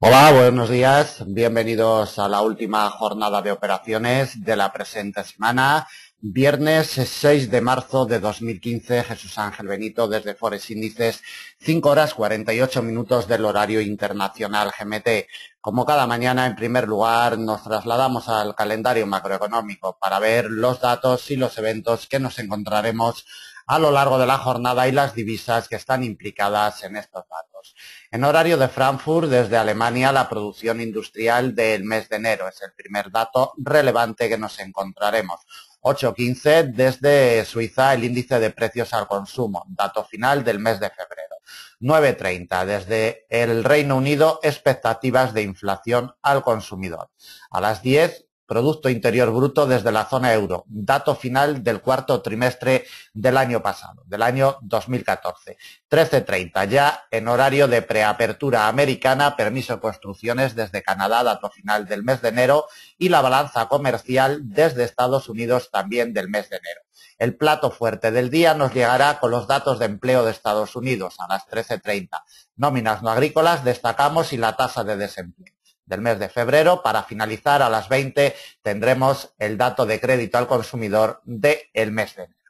Hola, buenos días. Bienvenidos a la última jornada de operaciones de la presente semana. Viernes 6 de marzo de 2015, Jesús Ángel Benito desde Forex Índices, 5 horas 48 minutos del horario internacional GMT. Como cada mañana, en primer lugar, nos trasladamos al calendario macroeconómico para ver los datos y los eventos que nos encontraremos a lo largo de la jornada y las divisas que están implicadas en estos datos. En horario de Frankfurt, desde Alemania, la producción industrial del mes de enero es el primer dato relevante que nos encontraremos. 8,15 desde Suiza, el índice de precios al consumo, dato final del mes de febrero. 9,30 desde el Reino Unido, expectativas de inflación al consumidor. A las 10, Producto Interior Bruto desde la zona euro, dato final del cuarto trimestre del año pasado, del año 2014. 13,30 ya en horario de preapertura americana, permiso de construcciones desde Canadá, dato final del mes de enero, y la balanza comercial desde Estados Unidos también del mes de enero. El plato fuerte del día nos llegará con los datos de empleo de Estados Unidos a las 13,30. Nóminas no agrícolas destacamos y la tasa de desempleo del mes de febrero. Para finalizar, a las 20 tendremos el dato de crédito al consumidor del mes de enero.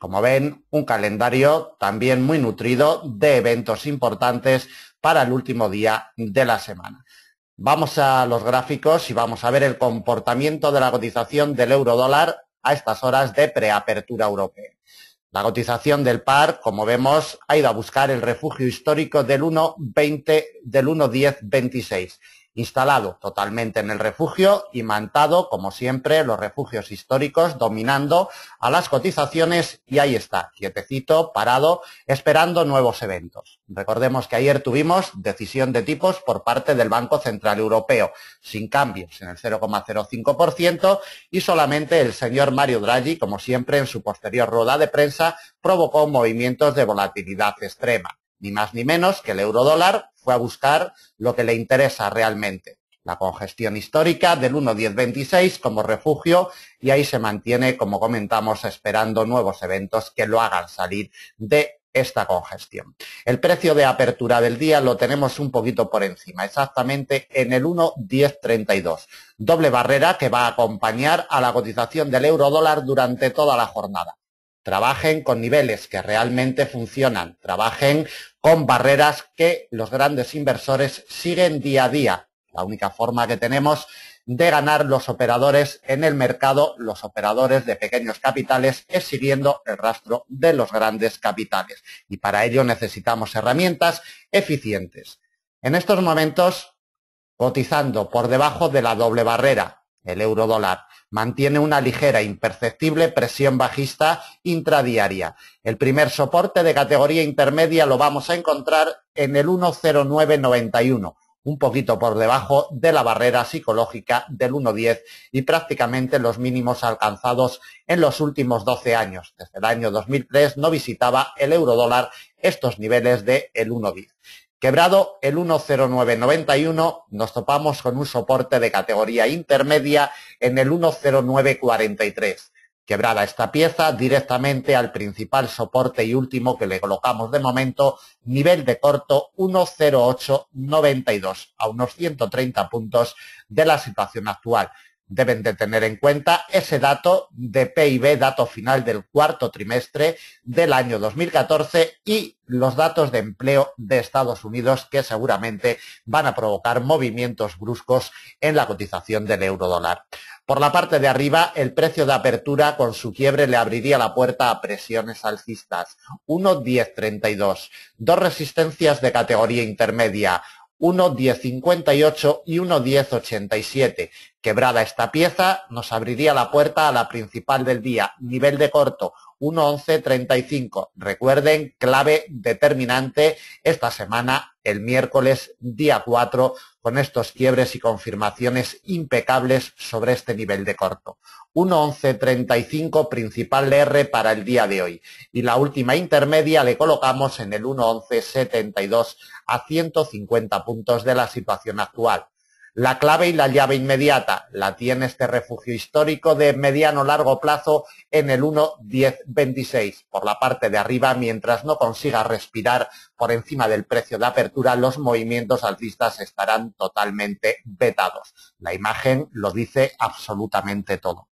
Como ven, un calendario también muy nutrido de eventos importantes para el último día de la semana. Vamos a los gráficos y vamos a ver el comportamiento de la cotización del euro-dólar a estas horas de preapertura europea. La cotización del par, como vemos, ha ido a buscar el refugio histórico del 1,1026, instalado totalmente en el refugio, imantado, como siempre, los refugios históricos, dominando a las cotizaciones, y ahí está, quietecito, parado, esperando nuevos eventos. Recordemos que ayer tuvimos decisión de tipos por parte del Banco Central Europeo, sin cambios en el 0,05%, y solamente el señor Mario Draghi, como siempre, en su posterior rueda de prensa, provocó movimientos de volatilidad extrema. Ni más ni menos que el eurodólar fue a buscar lo que le interesa realmente, la congestión histórica del 1,1026 como refugio, y ahí se mantiene, como comentamos, esperando nuevos eventos que lo hagan salir de esta congestión. El precio de apertura del día lo tenemos un poquito por encima, exactamente en el 1,1032. Doble barrera que va a acompañar a la cotización del eurodólar durante toda la jornada. Trabajen con niveles que realmente funcionan, trabajen con barreras que los grandes inversores siguen día a día. La única forma que tenemos de ganar los operadores en el mercado, los operadores de pequeños capitales, es siguiendo el rastro de los grandes capitales. Y para ello necesitamos herramientas eficientes. En estos momentos, cotizando por debajo de la doble barrera, el euro-dólar mantiene una ligera, imperceptible presión bajista intradiaria. El primer soporte de categoría intermedia lo vamos a encontrar en el 1,0991, un poquito por debajo de la barrera psicológica del 1,10 y prácticamente los mínimos alcanzados en los últimos 12 años. Desde el año 2003 no visitaba el eurodólar estos niveles del 1,10. Quebrado el 1,0991, nos topamos con un soporte de categoría intermedia en el 1,0943. Quebrada esta pieza, directamente al principal soporte y último que le colocamos de momento, nivel de corto 1,0892, a unos 130 puntos de la situación actual. Deben de tener en cuenta ese dato de PIB, dato final del cuarto trimestre del año 2014, y los datos de empleo de Estados Unidos, que seguramente van a provocar movimientos bruscos en la cotización del eurodólar. Por la parte de arriba, el precio de apertura con su quiebre le abriría la puerta a presiones alcistas. 1,1032, dos resistencias de categoría intermedia, 1,1058 y 1,1087. Quebrada esta pieza, nos abriría la puerta a la principal del día, nivel de corto 1,1135. Recuerden, clave determinante esta semana, el miércoles día 4, con estos quiebres y confirmaciones impecables sobre este nivel de corto. 1,1135 principal R para el día de hoy, y la última intermedia le colocamos en el 1,1172 a 150 puntos de la situación actual. La clave y la llave inmediata la tiene este refugio histórico de mediano-largo plazo en el 1.1026. Por la parte de arriba, mientras no consiga respirar por encima del precio de apertura, los movimientos alcistas estarán totalmente vetados. La imagen lo dice absolutamente todo.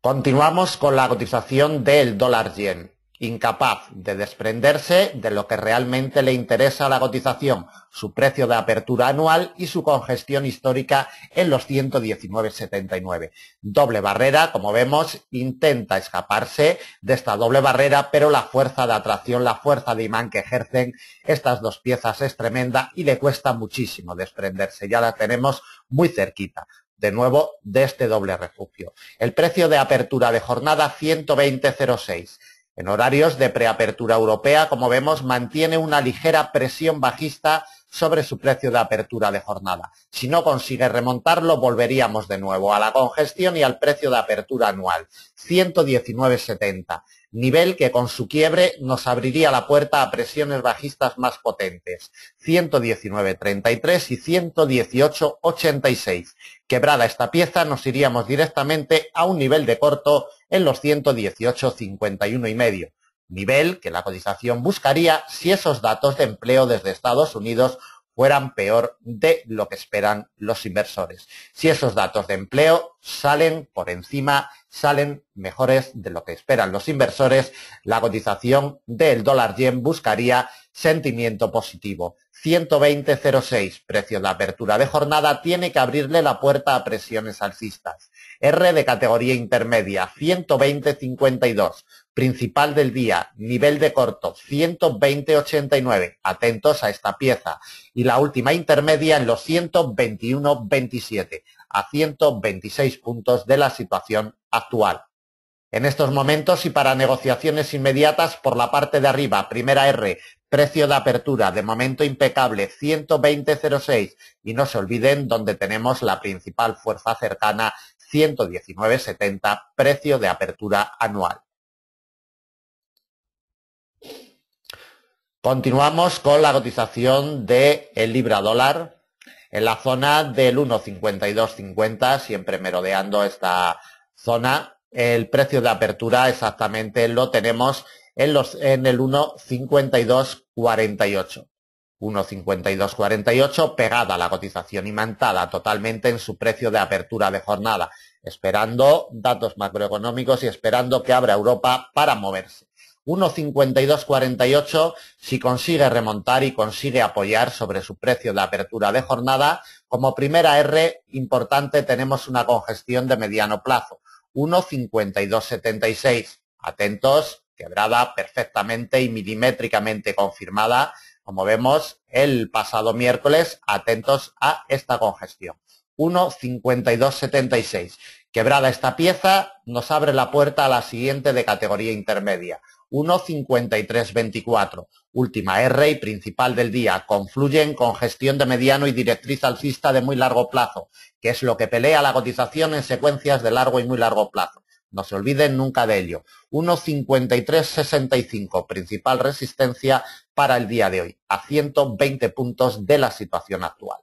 Continuamos con la cotización del dólar yen. Incapaz de desprenderse de lo que realmente le interesa a la cotización, su precio de apertura anual y su congestión histórica en los 119,79. Doble barrera, como vemos, intenta escaparse de esta doble barrera, pero la fuerza de atracción, la fuerza de imán que ejercen estas dos piezas es tremenda y le cuesta muchísimo desprenderse. Ya la tenemos muy cerquita. De nuevo, de este doble refugio. El precio de apertura de jornada 120,06. En horarios de preapertura europea, como vemos, mantiene una ligera presión bajista sobre su precio de apertura de jornada. Si no consigue remontarlo, volveríamos de nuevo a la congestión y al precio de apertura anual, 119,70. Nivel que con su quiebre nos abriría la puerta a presiones bajistas más potentes, 119,33 y 118,86. Quebrada esta pieza, nos iríamos directamente a un nivel de corto en los 118,51,5. Nivel que la cotización buscaría si esos datos de empleo desde Estados Unidos fueran peor de lo que esperan los inversores. Si esos datos de empleo salen por encima, salen mejores de lo que esperan los inversores, la cotización del dólar yen buscaría sentimiento positivo. 120,06, precio de apertura de jornada, tiene que abrirle la puerta a presiones alcistas. R de categoría intermedia, 120,52. Principal del día, nivel de corto, 120,89. Atentos a esta pieza. Y la última intermedia en los 121,27, a 126 puntos de la situación actual. En estos momentos y para negociaciones inmediatas, por la parte de arriba, primera R, precio de apertura, de momento impecable, 120,06. Y no se olviden donde tenemos la principal fuerza cercana, 119,70, precio de apertura anual. Continuamos con la cotización del libra dólar en la zona del 1,5250, siempre merodeando esta zona. El precio de apertura exactamente lo tenemos en el 1,5248. 1,5248 pegada a la cotización imantada totalmente en su precio de apertura de jornada, esperando datos macroeconómicos y esperando que abra Europa para moverse. 1,5248, si consigue remontar y consigue apoyar sobre su precio de apertura de jornada, como primera R importante tenemos una congestión de mediano plazo, 1,5276. Atentos, quebrada perfectamente y milimétricamente confirmada, como vemos el pasado miércoles, atentos a esta congestión. 1,5276. Quebrada esta pieza, nos abre la puerta a la siguiente de categoría intermedia. 1,5324. Última R y principal del día. Confluyen con gestión de mediano y directriz alcista de muy largo plazo, que es lo que pelea la cotización en secuencias de largo y muy largo plazo. No se olviden nunca de ello. 1,5365, principal resistencia para el día de hoy, a 120 puntos de la situación actual.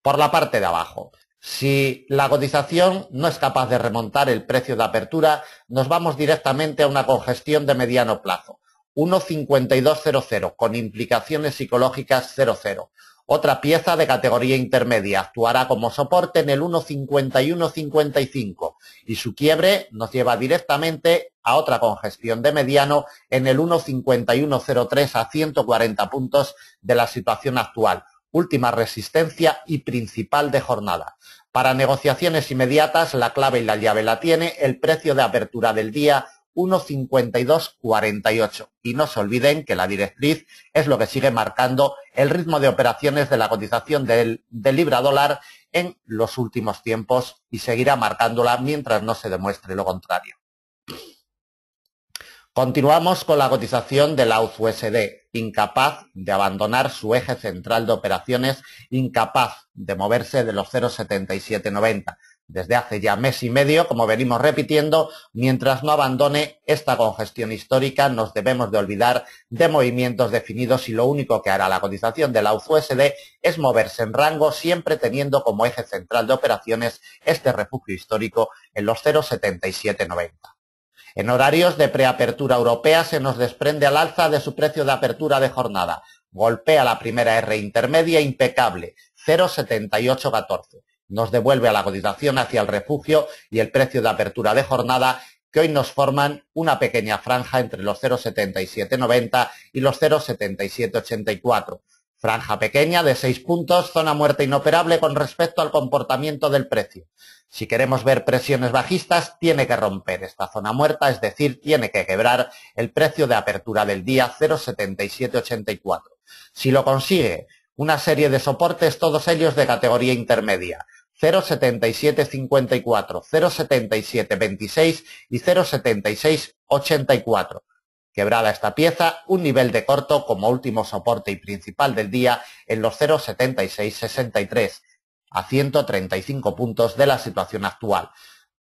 Por la parte de abajo, si la cotización no es capaz de remontar el precio de apertura, nos vamos directamente a una congestión de mediano plazo, 1,5200, con implicaciones psicológicas 0,0. Otra pieza de categoría intermedia actuará como soporte en el 1,5155 y su quiebre nos lleva directamente a otra congestión de mediano en el 1,5103 a 140 puntos de la situación actual. Última resistencia y principal de jornada. Para negociaciones inmediatas, la clave y la llave la tiene el precio de apertura del día, 1,5248. Y no se olviden que la directriz es lo que sigue marcando el ritmo de operaciones de la cotización del libra dólar en los últimos tiempos y seguirá marcándola mientras no se demuestre lo contrario. Continuamos con la cotización de la USD, incapaz de abandonar su eje central de operaciones, incapaz de moverse de los 0,7790. desde hace ya mes y medio, como venimos repitiendo. Mientras no abandone esta congestión histórica, nos debemos de olvidar de movimientos definidos y lo único que hará la cotización de la USD es moverse en rango, siempre teniendo como eje central de operaciones este refugio histórico en los 0,7790. En horarios de preapertura europea se nos desprende al alza de su precio de apertura de jornada. Golpea la primera R intermedia impecable, 0,7814. Nos devuelve a la cotización hacia el refugio y el precio de apertura de jornada, que hoy nos forman una pequeña franja entre los 0,7790 y los 0,7784. Franja pequeña de 6 puntos, zona muerta inoperable con respecto al comportamiento del precio. Si queremos ver presiones bajistas, tiene que romper esta zona muerta, es decir, tiene que quebrar el precio de apertura del día 0,7784. Si lo consigue, una serie de soportes, todos ellos de categoría intermedia, 0,7754, 0,7726 y 0,7684. Quebrada esta pieza, un nivel de corto como último soporte y principal del día en los 0,7663, a 135 puntos de la situación actual.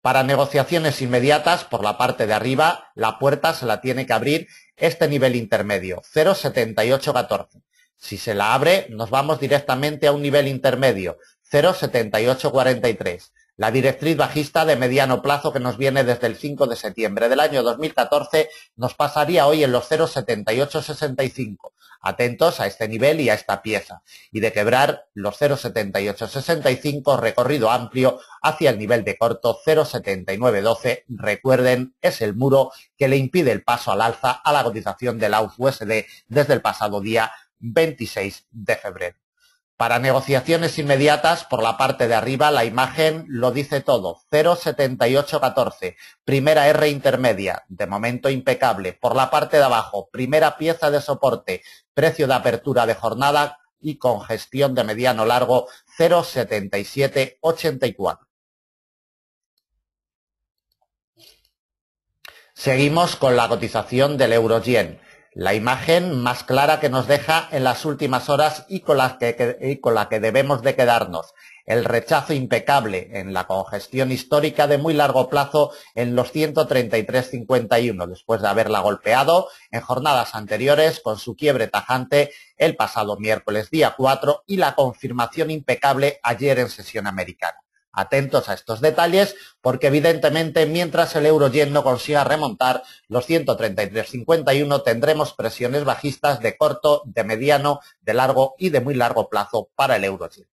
Para negociaciones inmediatas, por la parte de arriba, la puerta se la tiene que abrir este nivel intermedio, 0,7814. Si se la abre, nos vamos directamente a un nivel intermedio, 0,7843. La directriz bajista de mediano plazo que nos viene desde el 5 de septiembre del año 2014 nos pasaría hoy en los 0,7865. Atentos a este nivel y a esta pieza. Y de quebrar los 0,7865, recorrido amplio hacia el nivel de corto 0,7912. Recuerden, es el muro que le impide el paso al alza a la cotización de la USD desde el pasado día 26 de febrero. Para negociaciones inmediatas, por la parte de arriba, la imagen lo dice todo. 0,7814, primera R intermedia, de momento impecable. Por la parte de abajo, primera pieza de soporte, precio de apertura de jornada y congestión de mediano largo, 0,7784. Seguimos con la cotización del euro-yen. La imagen más clara que nos deja en las últimas horas y con la que debemos de quedarnos. El rechazo impecable en la congestión histórica de muy largo plazo en los 133,51, después de haberla golpeado en jornadas anteriores con su quiebre tajante el pasado miércoles día 4 y la confirmación impecable ayer en sesión americana. Atentos a estos detalles porque evidentemente mientras el euro-yen no consiga remontar los 133,51 tendremos presiones bajistas de corto, de mediano, de largo y de muy largo plazo para el euro-yen.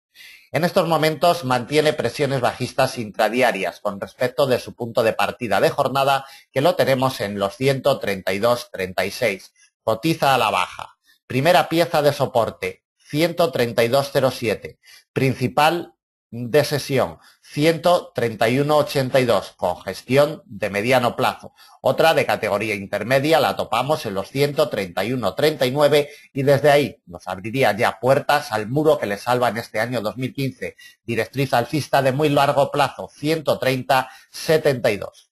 En estos momentos mantiene presiones bajistas intradiarias con respecto de su punto de partida de jornada, que lo tenemos en los 132,36. Cotiza a la baja. Primera pieza de soporte, 132,07. Principal de sesión, 131,82, congestión de mediano plazo. Otra de categoría intermedia la topamos en los 131,39 y desde ahí nos abriría ya puertas al muro que le salva en este año 2015. Directriz alcista de muy largo plazo, 130,72.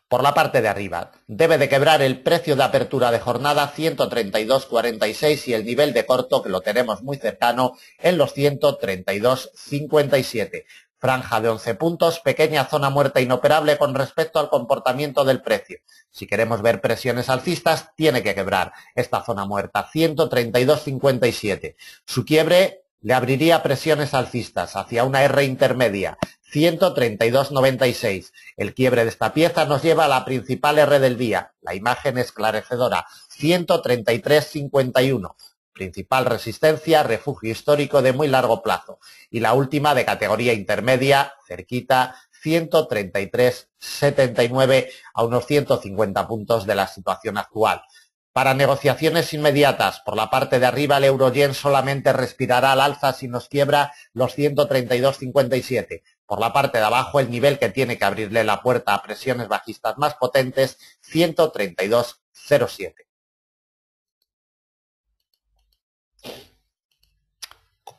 Por la parte de arriba, debe de quebrar el precio de apertura de jornada 132,46 y el nivel de corto que lo tenemos muy cercano en los 132,57. Franja de 11 puntos, pequeña zona muerta inoperable con respecto al comportamiento del precio. Si queremos ver presiones alcistas, tiene que quebrar esta zona muerta, 132,57. Su quiebre le abriría presiones alcistas hacia una R intermedia, 132,96. El quiebre de esta pieza nos lleva a la principal R del día. La imagen esclarecedora, 133,51. Principal resistencia, refugio histórico de muy largo plazo. Y la última de categoría intermedia, cerquita, 133,79 a unos 150 puntos de la situación actual. Para negociaciones inmediatas, por la parte de arriba el euro-yen solamente respirará al alza si nos quiebra los 132,57. Por la parte de abajo el nivel que tiene que abrirle la puerta a presiones bajistas más potentes, 132,07.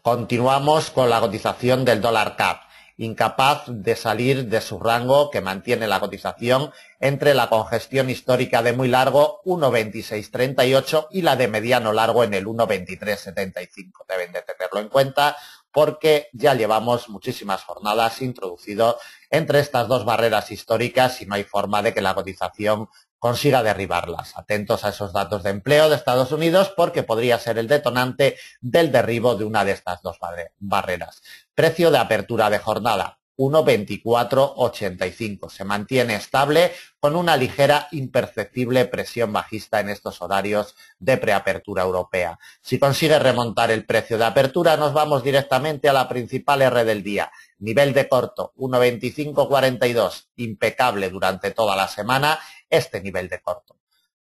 Continuamos con la cotización del dólar CAP, incapaz de salir de su rango que mantiene la cotización entre la congestión histórica de muy largo 1,2638 y la de mediano largo en el 1,2375. Deben de tenerlo en cuenta porque ya llevamos muchísimas jornadas introducido entre estas dos barreras históricas y no hay forma de que la cotización consiga derribarlas. Atentos a esos datos de empleo de Estados Unidos porque podría ser el detonante del derribo de una de estas dos barreras. Precio de apertura de jornada. 1,2485. Se mantiene estable con una ligera imperceptible presión bajista en estos horarios de preapertura europea. Si consigue remontar el precio de apertura, nos vamos directamente a la principal R del día. Nivel de corto, 1,2542. Impecable durante toda la semana este nivel de corto.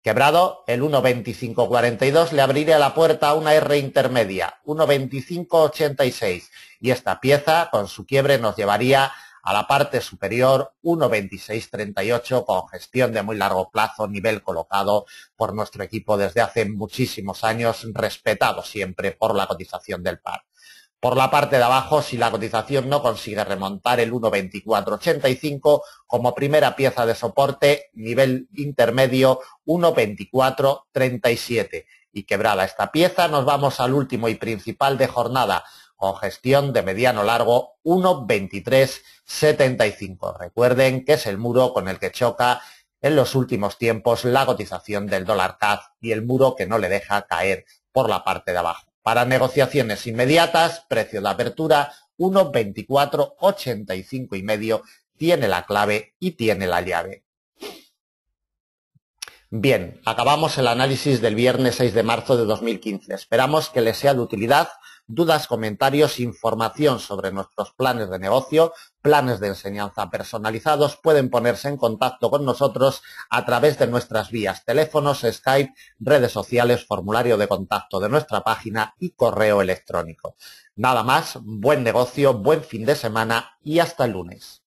Quebrado, el 1,2542 le abriría la puerta a una R intermedia, 1,2586, y esta pieza con su quiebre nos llevaría a la parte superior, 1,2638, con gestión de muy largo plazo, nivel colocado por nuestro equipo desde hace muchísimos años, respetado siempre por la cotización del par. Por la parte de abajo, si la cotización no consigue remontar el 1,2485, como primera pieza de soporte, nivel intermedio 1,2437. Y quebrada esta pieza, nos vamos al último y principal de jornada, con gestión de mediano largo 1,2375. Recuerden que es el muro con el que choca en los últimos tiempos la cotización del dólar CAD y el muro que no le deja caer por la parte de abajo. Para negociaciones inmediatas, precio de apertura 1,2485 y medio, tiene la clave y tiene la llave. Bien, acabamos el análisis del viernes 6 de marzo de 2015. Esperamos que les sea de utilidad. Dudas, comentarios, información sobre nuestros planes de negocio, planes de enseñanza personalizados, pueden ponerse en contacto con nosotros a través de nuestras vías, teléfonos, Skype, redes sociales, formulario de contacto de nuestra página y correo electrónico. Nada más, buen negocio, buen fin de semana y hasta el lunes.